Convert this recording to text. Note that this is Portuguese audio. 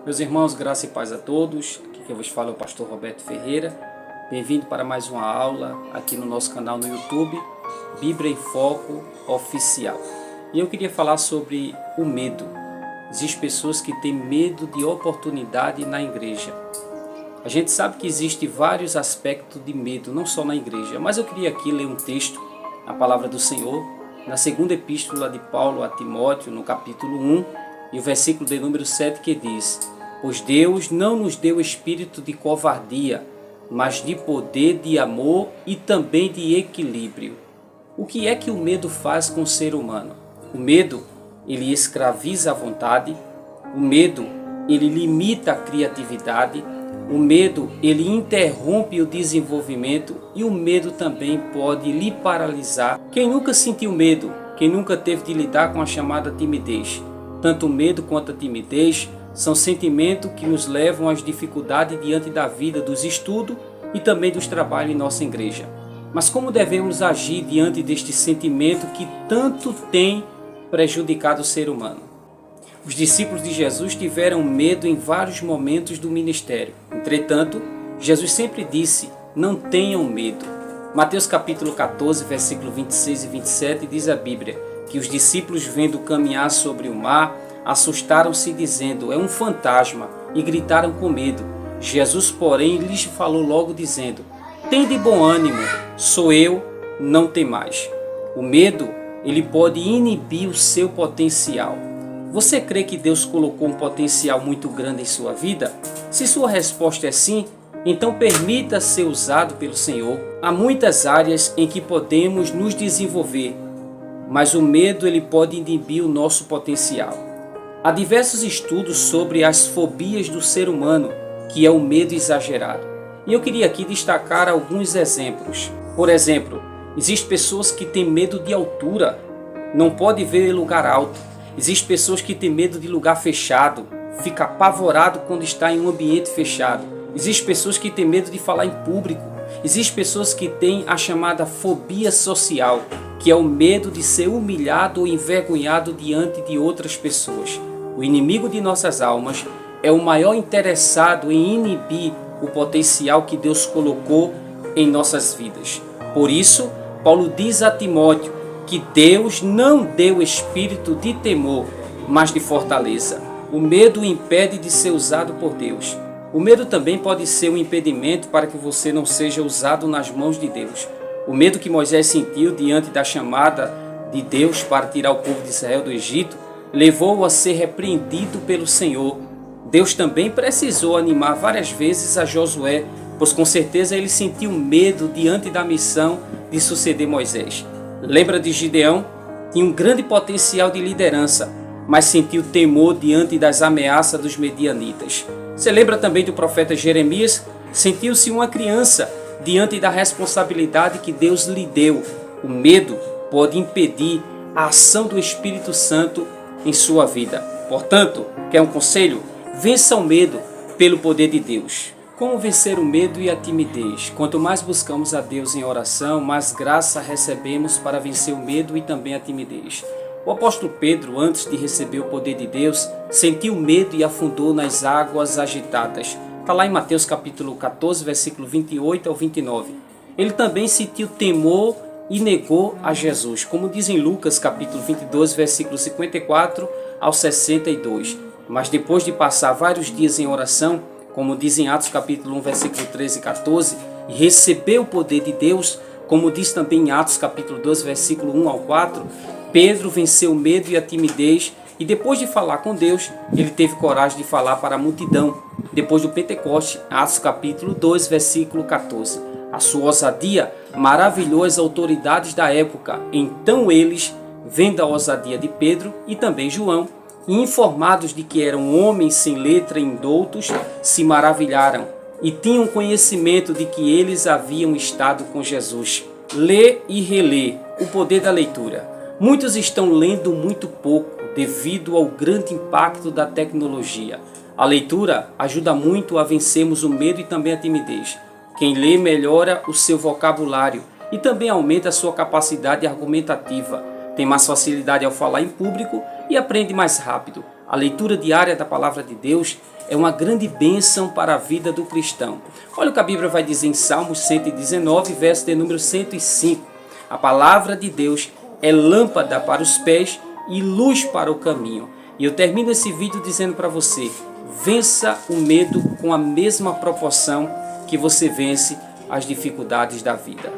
Meus irmãos, graça e paz a todos. Aqui quem vos fala é o pastor Roberto Ferreira. Bem-vindo para mais uma aula aqui no nosso canal no YouTube, Bíblia em Foco Oficial. E eu queria falar sobre o medo. Existem pessoas que têm medo de oportunidade na igreja. A gente sabe que existem vários aspectos de medo, não só na igreja, mas eu queria aqui ler um texto, a palavra do Senhor, na segunda epístola de Paulo a Timóteo, no capítulo 1, e o versículo de número 7, que diz: Pois Deus não nos deu espírito de covardia, mas de poder, de amor e também de equilíbrio. O que é que o medo faz com o ser humano? O medo, ele escraviza a vontade, o medo, ele limita a criatividade, o medo, ele interrompe o desenvolvimento e o medo também pode lhe paralisar. Quem nunca sentiu medo? Quem nunca teve de lidar com a chamada timidez? Tanto o medo quanto a timidez são sentimentos que nos levam às dificuldades diante da vida, dos estudos e também dos trabalhos em nossa igreja. Mas como devemos agir diante deste sentimento que tanto tem prejudicado o ser humano? Os discípulos de Jesus tiveram medo em vários momentos do ministério. Entretanto, Jesus sempre disse: não tenham medo. Mateus capítulo 14, versículo 26 e 27 diz a Bíblia que os discípulos, vendo caminhar sobre o mar, assustaram-se dizendo: é um fantasma, e gritaram com medo. Jesus, porém, lhes falou logo dizendo: tende bom ânimo, sou eu, não temais. O medo, ele pode inibir o seu potencial. Você crê que Deus colocou um potencial muito grande em sua vida? Se sua resposta é sim, então permita ser usado pelo Senhor. Há muitas áreas em que podemos nos desenvolver, mas o medo, ele pode inibir o nosso potencial. Há diversos estudos sobre as fobias do ser humano, que é o medo exagerado. E eu queria aqui destacar alguns exemplos. Por exemplo, existem pessoas que têm medo de altura, não pode ver lugar alto. Existem pessoas que têm medo de lugar fechado, fica apavorado quando está em um ambiente fechado. Existem pessoas que têm medo de falar em público. Existem pessoas que têm a chamada fobia social, que é o medo de ser humilhado ou envergonhado diante de outras pessoas. O inimigo de nossas almas é o maior interessado em inibir o potencial que Deus colocou em nossas vidas. Por isso, Paulo diz a Timóteo que Deus não deu espírito de temor, mas de fortaleza. O medo o impede de ser usado por Deus. O medo também pode ser um impedimento para que você não seja usado nas mãos de Deus. O medo que Moisés sentiu diante da chamada de Deus para tirar o povo de Israel do Egito levou-o a ser repreendido pelo Senhor. Deus também precisou animar várias vezes a Josué, pois com certeza ele sentiu medo diante da missão de suceder Moisés. Lembra de Gideão? Tinha um grande potencial de liderança, mas sentiu temor diante das ameaças dos medianitas. Você lembra também do profeta Jeremias? Sentiu-se uma criança diante da responsabilidade que Deus lhe deu. O medo pode impedir a ação do Espírito Santo em sua vida. Portanto, quer um conselho? Vença o medo pelo poder de Deus. Como vencer o medo e a timidez? Quanto mais buscamos a Deus em oração, mais graça recebemos para vencer o medo e também a timidez. O apóstolo Pedro, antes de receber o poder de Deus, sentiu medo e afundou nas águas agitadas. Está lá em Mateus capítulo 14, versículo 28 ao 29. Ele também sentiu temor e negou a Jesus, como diz em Lucas capítulo 22, versículo 54 ao 62. Mas depois de passar vários dias em oração, como diz em Atos capítulo 1, versículo 13 e 14, e recebeu o poder de Deus, como diz também em Atos capítulo 12, versículo 1 ao 4, Pedro venceu o medo e a timidez, e depois de falar com Deus, ele teve coragem de falar para a multidão, depois do Pentecoste, Atos capítulo 2, versículo 14. A sua ousadia maravilhou as autoridades da época. Então eles, vendo a ousadia de Pedro e também João, e informados de que eram homens sem letra e indoutos, se maravilharam e tinham conhecimento de que eles haviam estado com Jesus. Lê e relê, o poder da leitura. Muitos estão lendo muito pouco devido ao grande impacto da tecnologia. A leitura ajuda muito a vencermos o medo e também a timidez. Quem lê melhora o seu vocabulário e também aumenta a sua capacidade argumentativa. tem mais facilidade ao falar em público e aprende mais rápido. A leitura diária da Palavra de Deus é uma grande bênção para a vida do cristão. Olha o que a Bíblia vai dizer em Salmos 119, verso de número 105. A Palavra de Deus é lâmpada para os pés e luz para o caminho. E eu termino esse vídeo dizendo para você, vença o medo com a mesma proporção que você vence as dificuldades da vida.